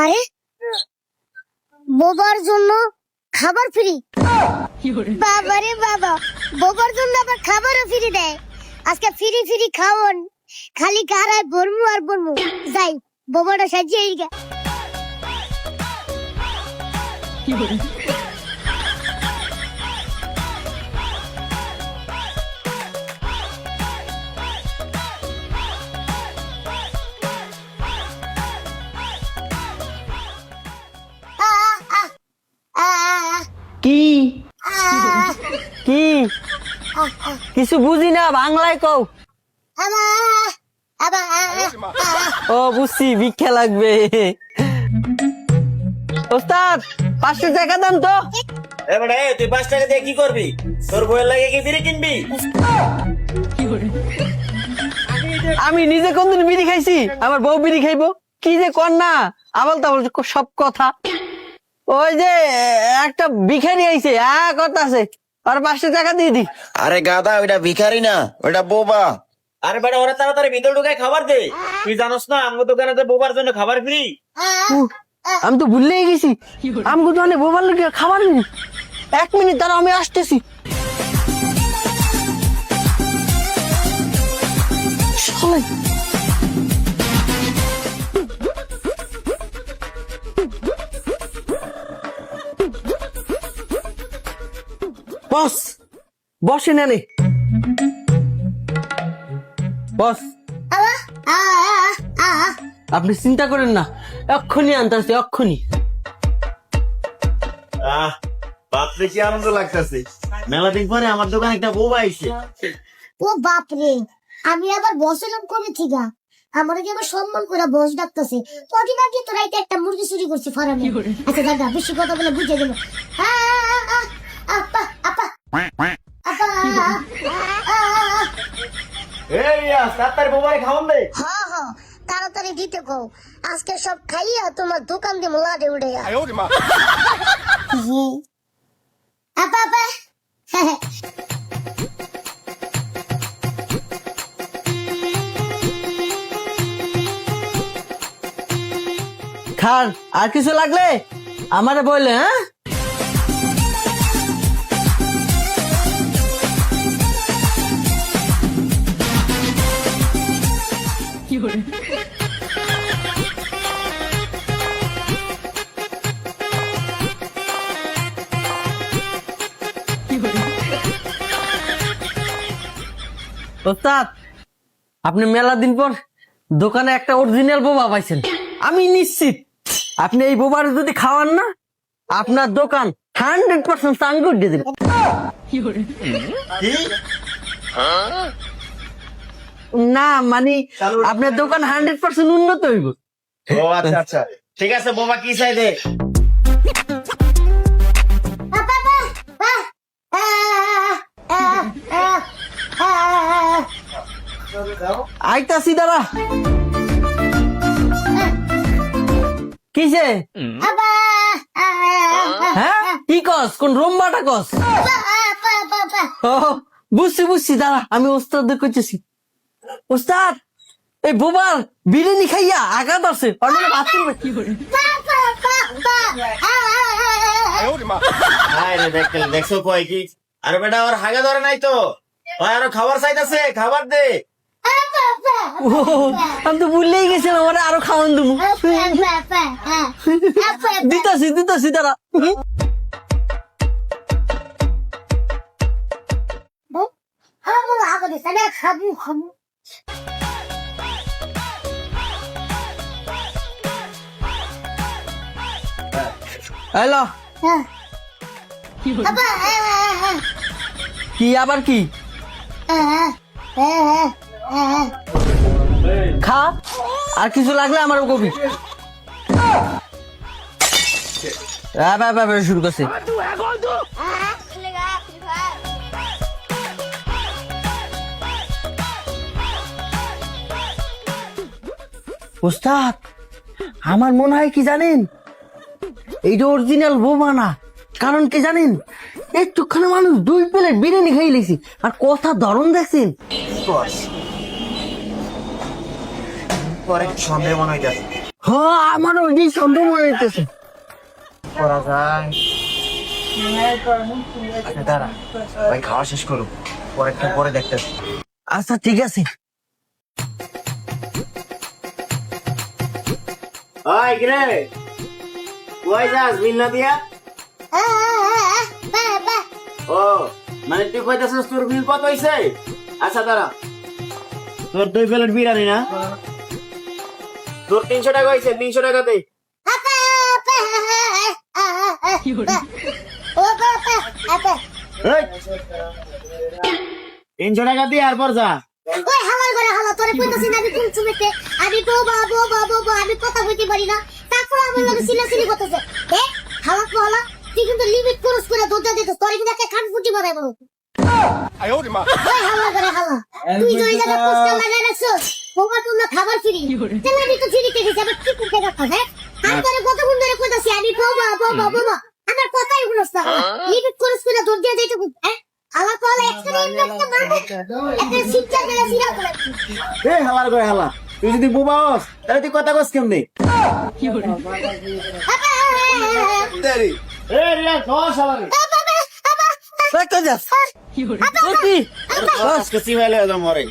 আরে বোবার জন্য খাবার ফ্রি। বাবা রে বাবা, বোবার জন্য আবার খাবারও ফ্রি দেয়। আজকে ফ্রি ফ্রি খাওন, খালি কারায় বলমু আর বলমু। যাই বোবাটা সাজিয়ে গা। কি কি কিছু বুঝি না, বাংলায় কও। ও বুঝছি, ভিক্ষা লাগবে। ওস্তাদ 500 টাকা দেন তো। এবারে তুই 5 টাকা দিয়ে কি করবি? তোর বইয়ের লাগে কি বিড়ি কিনবি? আমি নিজে কোনদিন বিড়ি খাইছি? আমার বউ বিড়ি খাইবো? কি যে কর না, আবল তাবল সব কথা। ওই যে একটা ভিখারি আইছে, কথা আছে, আর 500 টাকা দিয়ে দি। আরে গাদা, ওইটা ভিখারি না, ওইটা বোবা। আরে বেটা, ওরা তাড়াতাড়ি ভিতর ঢুকায় খাবার দে। তুই জানোস না আমগো দোকানে বোবার জন্য খাবার ফ্রি? আমি তো ভুললেই গেছি, আমি দোকানে বোবার লোকে খাবার দিই। 1 মিনিট দাঁড়াও, আমি আসতেছি। বস বসেন এনে। বস আপনি চিন্তা করেন না, এক্ষুনি আনতেছি, এক্ষুনি। বাপরে কি আনন্দ লাগতেছে, মেলা দিন পরে আমার দোকানে একটা বোবা আইছে। ও বাপরে, আমি আবার বসলাম করে ঠিকা। আমার কি আবার সম্মান করে বস ডাকতেছে। কদিন আগে তো রাইতে একটা মুরগি চুরি করছি ফার্মে। আচ্ছা দাদা, বেশি কথা বলে বুঝে গেল। আপা আপা এই তাড়াতাড়ি বোবারে খাওয়ান দে। হ্যাঁ তাড়াতাড়ি দিতে কও, আজকে সব খাইয়া তোমার দোকান দিয়ে মোলাডে উড়ে। আপা আপা খান, আর কিছু লাগলে আমারে বললে। হ্যাঁ ওস্তাদ, আপনি মেলা দিন পর দোকানে একটা অরিজিনাল বোবা পাইছেন। আমি নিশ্চিত আপনি এই বোবার যদি খাওয়ান না, আপনার দোকান 100% চাঙ্গুর দিয়ে দিবেন। না মানে আপনার দোকান 100% উন্নত হইব। ও আচ্ছা আচ্ছা, ঠিক আছে। বোবা কি চাই দে। আইতাছি দাঁড়া। কিসে? হ্যাঁ কি কস? কোন রোমবাটা কস? ও বুঝছি দাঁড়া, আমি ওস্তাদ করতেছি। ওস্তাদ, এই বোবার বিরিয়ানি খাইয়া আঘাত আছে। দেখছো কয় কি? আরে বেটা, ওর হাগে ধরে নাই তো, আরো খাবার চাইতেছে, খাবার দে। আমি তো ভুললেই গেছিলাম, ওরা আরো খাওয়ান দেবো। দিতাছি দাঁড়া। খাবো হ্যালো, কি আবার কি? খা, আর কিছু লাগলে আমার কবি। শুরু করছে। ওস্তাদ, আমার মনে হয় কি জানেন, এইটা অরিজিনাল বোমা না। কারণ কি জানেন, একটুখানি মানুষ 2 প্লেট বিরিয়ানি খাই লেছি, আর কথা ধরন দেখছেন। পরে সন্দেহ মনে হইতেছে। আমারও এই সন্দেহ মনে হইতেছে। করা যায়। আচ্ছা, দাঁড়া ভাই, খাওয়া শেষ করো, পরে দেখতেছি। আচ্ছা ঠিক আছে। ওই কিরে, কই যাস বিল না দিয়া? ও মানে তুই কইতাছিস তোর বিল কত হইছে? আচ্ছা দাঁড়া, তোর 2 প্লেট বিরিয়ানি না, তোর 300 টাকা হইছে, 300 টাকা দে। এই, 300 টাকা দিয়ে আর পর যা। ওই হালার করে হালা তোরে কইতাছি না আমি কোন চুমেতে আমি বোবা আমি কথা কইতে পারি না তারপর আমার লগে সিলাসিলি করতেছে হালা তো হালা তুই কিন্তু লিমিট ক্রস করে দরজা দিতেছ তোরে কিন্তু একটা কান ফুটি বানাই বলো ওই হালা করে হালা তুই যে এই জায়গা পোস্টার লাগাই রাখছস বোবা তোমরা খাবার ফ্রি তাহলে আমি তো ফ্রি থেকে যাবে কি করতে রাখা হ্যাঁ আমি তোরে কত গুণ ধরে কইতাছি আমি বোবা আমার কথাই শুনছ না লিমিট ক্রস করে দরজা দিতে হ্যাঁ হালা তো হালা একটা একটা মারবো একটা শিক্ষা করে সিরা করে এই হালার করে হালা, তুই যদি বোবা হস তাহলে তুই কথা কস কেমনে? এই রিয়া খাওয়া শালারে। কই যাস? কি? আজকে সিমাইলে মরে।